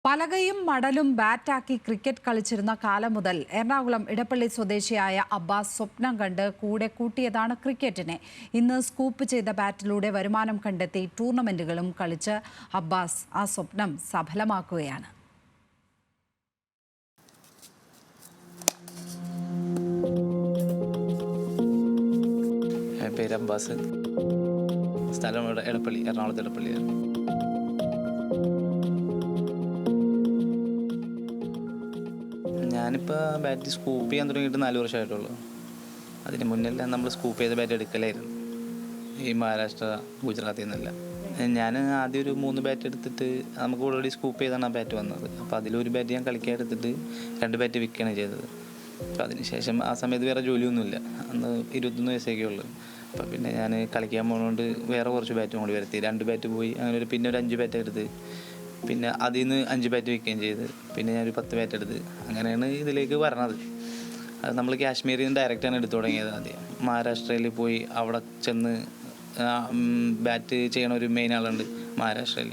പലകയും മടലും ബാറ്റാക്കി cricket കളിച്ചിരുന്ന കാലം മുതൽ എറണാകുളം ഇടപ്പള്ളി സ്വദേശിയായ അബ്ബാസ് സ്വപ്നം കണ്ട് കൂടെ കൂട്ടിയതാണ് ക്രിക്കറ്റിനെ. ഇന്ന് സ്കൂപ്പ് ചെയ്ത ബാറ്റിലൂടെ വരുമാനം കണ്ടെത്തി ടൂർണമെന്റുകളും കളിച്ച് അബ്ബാസ് ആ സ്വപ്നം സഫലമാക്കുകയാണ്. പേര് അബ്ബാസ്, സ്ഥലം ഇടപ്പള്ളി, എറണാകുളത്ത് ഇടപ്പള്ളിയാണ്. ഞാനിപ്പോൾ ബാറ്റ് സ്കൂപ്പ് ചെയ്യാൻ തുടങ്ങിയിട്ട് 4 വർഷമായിട്ടുള്ളൂ. അതിന് മുന്നെല്ലാം നമ്മൾ സ്കൂപ്പ് ചെയ്ത ബാറ്റ് എടുക്കലായിരുന്നു, ഈ മഹാരാഷ്ട്ര, ഗുജറാത്തിൽ നിന്നല്ല. ഞാൻ ആദ്യം ഒരു 3 ബാറ്റ് എടുത്തിട്ട് നമുക്ക് ഓൾറെഡി സ്കൂപ്പ് ചെയ്താണ് ആ ബാറ്റ് വന്നത്. അപ്പോൾ അതിലൊരു ബാറ്റ് ഞാൻ കളിക്കാൻ എടുത്തിട്ട് 2 ബാറ്റ് വിൽക്കുകയാണ് ചെയ്തത്. അപ്പോൾ അതിനുശേഷം ആ സമയത്ത് വേറെ ജോലിയൊന്നുമില്ല, അന്ന് 21 വയസ്സൊക്കെ ഉള്ളു. അപ്പോൾ പിന്നെ ഞാൻ കളിക്കാൻ പോകുന്നതുകൊണ്ട് വേറെ കുറച്ച് ബാറ്റും കൂടി വരുത്തി, 2 ബാറ്റ് പോയി. അങ്ങനെ പിന്നെ ഒരു 5 ബാറ്റ് എടുത്ത്, പിന്നെ അതിൽ നിന്ന് 5 ബാറ്റ് വിൽക്കുകയും ചെയ്ത്, പിന്നെ ഞാനൊരു 10 ബാറ്റ് എടുത്ത്. അങ്ങനെയാണ് ഇതിലേക്ക് വരണത്. അത് നമ്മൾ കാശ്മീരിൽ നിന്ന് ഡയറക്റ്റാണ് എടുത്തു തുടങ്ങിയത്. ആദ്യം മഹാരാഷ്ട്രയിൽ പോയി അവിടെ ചെന്ന് ബാറ്റ് ചെയ്യണ ഒരു മെയിൻ ആളുണ്ട് മഹാരാഷ്ട്രയിൽ.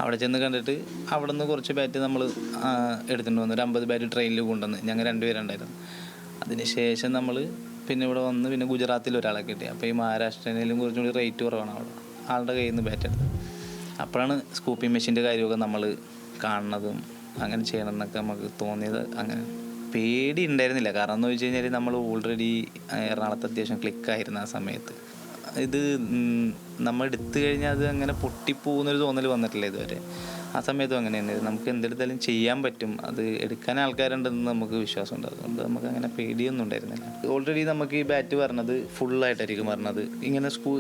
അവിടെ ചെന്ന് കണ്ടിട്ട് അവിടെ നിന്ന് കുറച്ച് ബാറ്റ് നമ്മൾ എടുത്തുകൊണ്ട് വന്നു. ഒരു 50 ബാറ്റ് ട്രെയിനിൽ കൊണ്ടുവന്ന്, ഞങ്ങൾ 2 പേരുണ്ടായിരുന്നു. അതിന് ശേഷം നമ്മൾ പിന്നെ ഇവിടെ വന്ന് പിന്നെ ഗുജറാത്തിൽ ഒരാളെ കിട്ടി. അപ്പോൾ ഈ മഹാരാഷ്ട്രയിലും കുറച്ചും കൂടി റേറ്റ് കുറവാണ് അവിടെ. ആളുടെ കയ്യിൽ നിന്ന് ബാറ്റ് എടുത്തത്. അപ്പോഴാണ് സ്കൂപ്പിംഗ് മെഷീൻ്റെ കാര്യമൊക്കെ നമ്മൾ കാണുന്നതും അങ്ങനെ ചെയ്യണം എന്നൊക്കെ നമുക്ക് തോന്നിയത്. അങ്ങനെ പേടി ഉണ്ടായിരുന്നില്ല. കാരണം എന്ന് വെച്ച് കഴിഞ്ഞാൽ നമ്മൾ ഓൾറെഡി എറണാകുളത്ത് അത്യാവശ്യം ക്ലിക്കായിരുന്നു ആ സമയത്ത്. ഇത് നമ്മൾ എടുത്തു കഴിഞ്ഞാൽ അത് അങ്ങനെ പൊട്ടിപ്പോകുന്നൊരു തോന്നൽ വന്നിട്ടില്ല ഇതുവരെ. ആ സമയത്തും അങ്ങനെ തന്നെയായിരുന്നു. നമുക്ക് എന്തെടുത്താലും ചെയ്യാൻ പറ്റും, അത് എടുക്കാൻ ആൾക്കാരുണ്ടെന്ന് നമുക്ക് വിശ്വാസമുണ്ട്. അതുകൊണ്ട് നമുക്ക് അങ്ങനെ പേടിയൊന്നും ഉണ്ടായിരുന്നില്ല. ഓൾറെഡി നമുക്ക് ഈ ബാറ്റ് പറഞ്ഞത് ഫുള്ളായിട്ടായിരിക്കും പറഞ്ഞത്.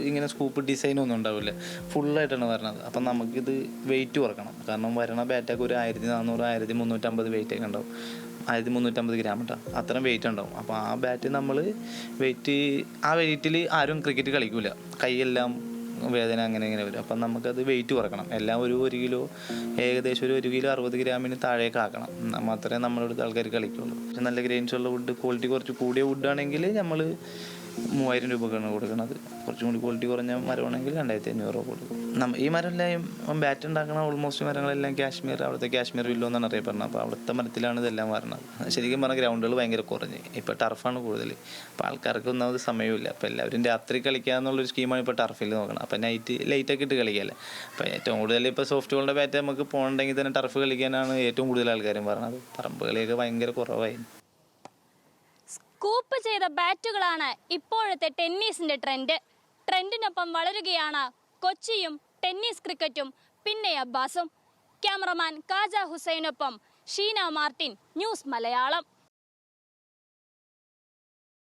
ഇങ്ങനെ സ്കൂപ്പ് ഡിസൈനൊന്നും ഉണ്ടാവില്ല, ഫുള്ളായിട്ടാണ് പറഞ്ഞത്. അപ്പം നമുക്കിത് വെയിറ്റ് കുറക്കണം. കാരണം വരണ ബാറ്റൊക്കെ ഒരു 1400 1350 വെയിറ്റൊക്കെ ഉണ്ടാവും, 1350 ഗ്രാം ഉണ്ടാവും, അത്രയും വെയിറ്റ് ഉണ്ടാവും. അപ്പോൾ ആ ബാറ്റ് നമ്മൾ ആ വെയിറ്റിൽ ആരും ക്രിക്കറ്റ് കളിക്കില്ല, കൈയെല്ലാം വേദന അങ്ങനെ വരും. അപ്പം നമുക്കത് വെയിറ്റ് കുറക്കണം. എല്ലാം ഒരു കിലോ, ഏകദേശം ഒരു കിലോ 60 ഗ്രാമിന് താഴേക്ക് ആക്കണം. മാത്രമേ നമ്മളെടുത്ത് ആൾക്കാർ കളിക്കുള്ളൂ. പക്ഷെ നല്ല ഗ്രെയിൻസ് ഉള്ള വുഡ്, ക്വാളിറ്റി കുറച്ച് കൂടിയ വുഡാണെങ്കിൽ നമ്മൾ 3000 രൂപക്കാണ് കൊടുക്കുന്നത്. കുറച്ചും കൂടി ക്വാളിറ്റി കുറഞ്ഞ മരമാണെങ്കിൽ 2500 രൂപ കൊടുക്കും. ഈ മരമെല്ലാം ബാറ്റ് ഉണ്ടാക്കുന്ന ഓൾമോസ്റ്റ് മരങ്ങളെല്ലാം കാശ്മീർ, അവിടുത്തെ കാശ്മീർ വില്ലോ എന്നാണ് അറിയപ്പെടുന്നത്. അപ്പോൾ അവിടുത്തെ മരത്തിലാണ് ഇതെല്ലാം വരുന്നത്. ശരിക്കും പറഞ്ഞാൽ ഗ്രൗണ്ടുകൾ ഭയങ്കര കുറഞ്ഞ്, ഇപ്പോൾ ടർഫാണ് കൂടുതൽ. അപ്പോൾ ആൾക്കാർക്ക് ഒന്നാമത് സമയമില്ല. അപ്പോൾ എല്ലാവരും രാത്രി കളിക്കാന്നുള്ളൊരു സ്കീമാണ് ഇപ്പോൾ ടർഫിൽ നോക്കണം. അപ്പോൾ ലൈറ്റൊക്കെ ഇട്ട് കളിക്കാമല്ലേ. അപ്പോൾ ഏറ്റവും കൂടുതൽ ഇപ്പോൾ സോഫ്റ്റ് ബോളിൻ്റെ ബാറ്റ് നമുക്ക് പോകണമെങ്കിൽ തന്നെ ടർഫ് കളിക്കാനാണ് ഏറ്റവും കൂടുതൽ ആൾക്കാരും പറഞ്ഞത്. പറമ്പ് കളിയൊക്കെ ഭയങ്കര കുറവായി. സ്കൂപ്പ് ചെയ്ത ബാറ്റുകളാണ് ഇപ്പോഴത്തെ ടെന്നീസിന്റെ ട്രെൻഡിനൊപ്പം വളരുകയാണ് കൊച്ചിയും ടെന്നീസ് ക്രിക്കറ്റും. പിന്നെ അബ്ബാസും. ക്യാമറമാൻ കാജ ഹുസൈനൊപ്പം ഷീന മാർട്ടിൻ, ന്യൂസ് മലയാളം.